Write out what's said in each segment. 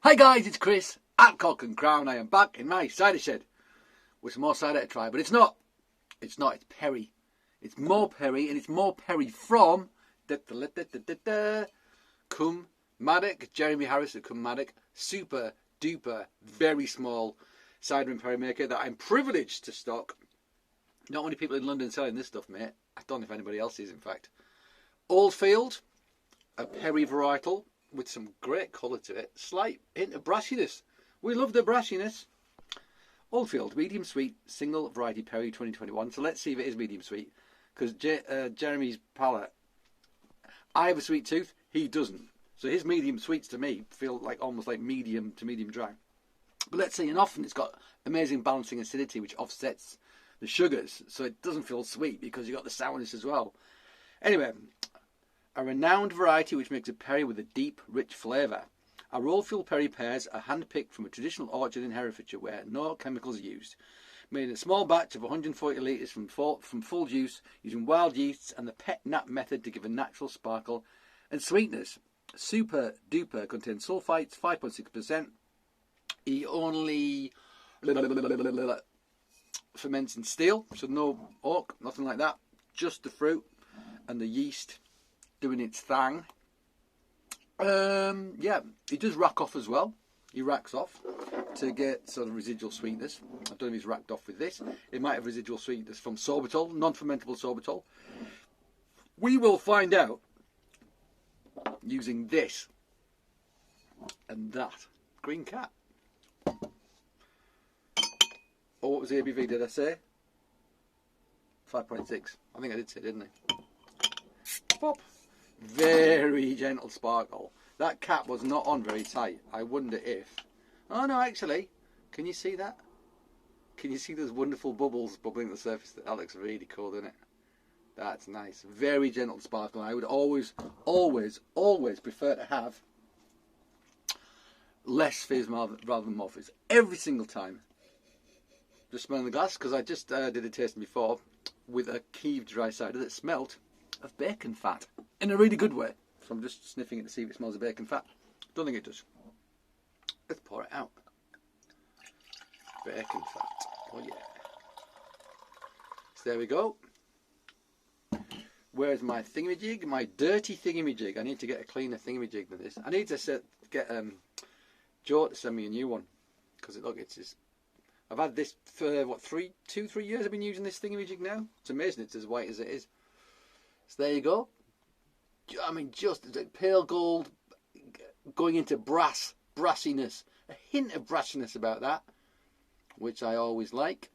Hi guys, it's Chris at Cock and Crown. I am back in my cider shed with some more cider to try, but it's not, it's perry. It's more perry, and it's more perry from Cwm Maddoc, Jeremy Harris at Cwm Maddoc, super duper, very small cider and perry maker that I'm privileged to stock. Not many people in London selling this stuff, mate. I don't know if anybody else is, in fact. Oldfield, a perry varietal with some great colour to it. Slight hint of brassiness. We love the brassiness. Oldfield, medium sweet, single variety perry 2021. So let's see if it is medium sweet. Because Jeremy's palate, I have a sweet tooth, he doesn't. So his medium sweets to me feel like almost like medium to medium dry. But let's see, and often it's got amazing balancing acidity which offsets the sugars. So it doesn't feel sweet because you've got the sourness as well. Anyway, a renowned variety which makes a perry with a deep, rich flavour. Our Oldfield perry pears are hand-picked from a traditional orchard in Herefordshire where no chemicals are used. Made in a small batch of 140 litres from full juice using wild yeasts and the pet nap method to give a natural sparkle and sweetness. Super duper contains sulfites, 5.6%. He only ferments in steel, so no oak, nothing like that. Just the fruit and the yeast doing its thing. Yeah, he does rack off as well. He racks off to get sort of residual sweetness. I don't know if he's racked off with this. It might have residual sweetness from sorbitol, non-fermentable sorbitol. We will find out using this and that. Green cat. Oh, what was the ABV, did I say? 5.6. I think I did say, didn't I? Pop. Very gentle sparkle. That cap was not on very tight. I wonder if... Oh no, actually, can you see that? Can you see those wonderful bubbles bubbling at the surface? That looks really cool, doesn't it? That's nice. Very gentle sparkle. I would always prefer to have less fizz rather than more fizz. Every single time. Just smelling the glass, because I just did a tasting before with a Kiev dry cider that smelt of bacon fat in a really good way. So I'm just sniffing it to see if it smells of bacon fat. Don't think it does. Let's pour it out. Bacon fat. Oh yeah. So there we go. Where's my thingamajig? My dirty thingamajig. I need to get a cleaner thingamajig than this. I need to get Joe to send me a new one, because look, it's just, I've had this for what, 3 years. I've been using this thingamajig now. It's amazing. It's as white as it is. So there you go. I mean, just pale gold going into brassiness. A hint of brassiness about that, which I always like.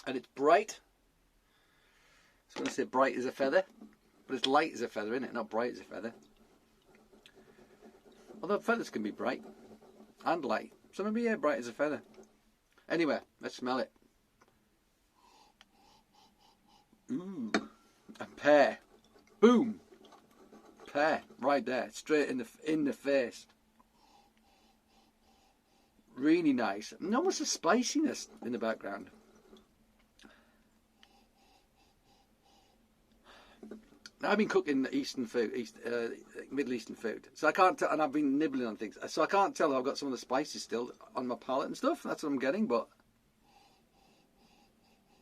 And it's bright. I was going to say bright as a feather, but it's light as a feather, isn't it? Not bright as a feather. Although feathers can be bright and light. So maybe, yeah, bright as a feather. Anyway, let's smell it. Ooh. And pear. Boom. Pear. Right there. Straight in the face. Really nice. And almost a spiciness in the background. I've been cooking Eastern food, Middle Eastern food, so I can't tell, and I've been nibbling on things, so I can't tell if I've got some of the spices still on my palate and stuff. That's what I'm getting, but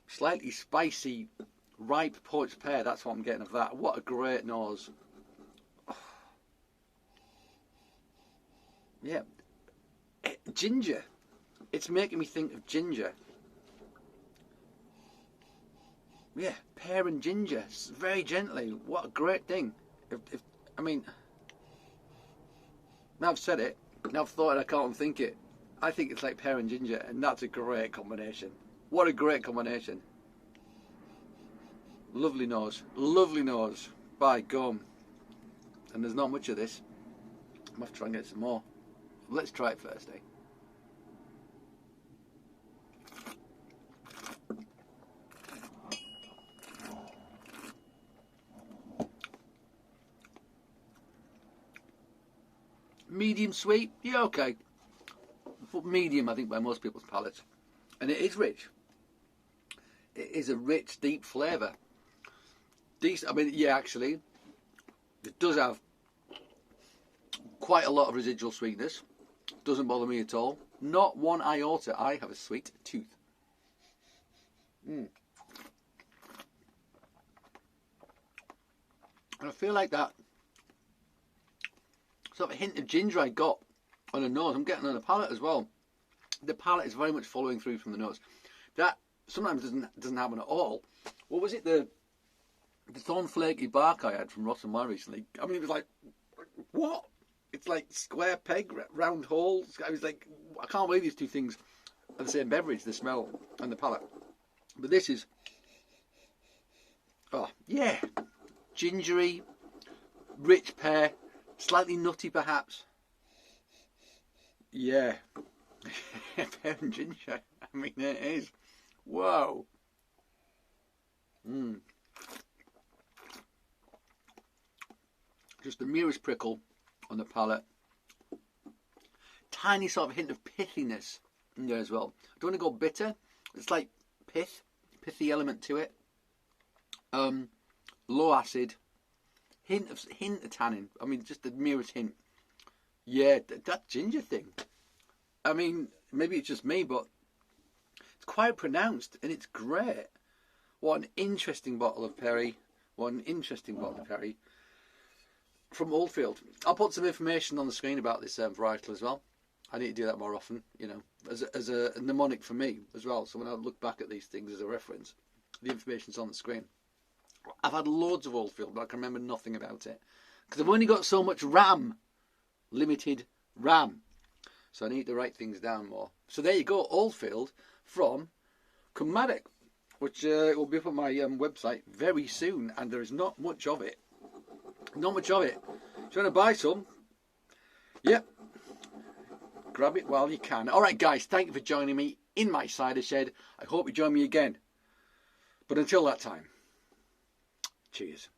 slightly spicy, ripe poached pear. That's what I'm getting of that. What a great nose! Yeah, ginger. It's making me think of ginger. Yeah, pear and ginger, very gently. What a great thing. I mean, now I've said it, now I've thought it, I can't think it. I think it's like pear and ginger, and that's a great combination. What a great combination. Lovely nose, by gum. And there's not much of this. I must try and get some more. Let's try it first, eh? Medium sweet, yeah, okay. But medium, I think, by most people's palates. And it is rich. It is a rich, deep flavour. Decent, I mean, yeah, actually, it does have quite a lot of residual sweetness. Doesn't bother me at all. Not one iota. I have a sweet tooth. And I feel like that sort of hint of ginger I got on the nose, I'm getting on the palate as well. The palate is very much following through from the nose. That sometimes doesn't happen at all. What was it? The thorn flaky bark I had from Ross and Wine recently. I mean, it was like, what? It's like square peg, round hole. I was like, I can't believe these two things are the same beverage, the smell and the palate. But this is, oh yeah, gingery, rich pear, slightly nutty perhaps. Yeah, pear and ginger. I mean, it is. Whoa. Just the merest prickle on the palate. Tiny sort of hint of pithiness in there as well. I don't want to go bitter. It's like pithy element to it. Low acid. Hint of tannin. I mean, just the merest hint. Yeah, that ginger thing. I mean, maybe it's just me, but it's quite pronounced and it's great. What an interesting bottle of Perry. What an interesting bottle of Perry from Oldfield. I'll put some information on the screen about this varietal as well. I need to do that more often, you know, as a mnemonic for me as well. So when I look back at these things as a reference, the information's on the screen. I've had loads of Oldfield, but I can remember nothing about it because I've only got so much RAM, limited RAM. So I need to write things down more. So there you go, Oldfield from Cwm Maddoc, which will be up on my website very soon, and there is not much of it. Not much of it. If you want to buy some, yep, grab it while you can. All right, guys, thank you for joining me in my cider shed. I hope you join me again. But until that time, cheers.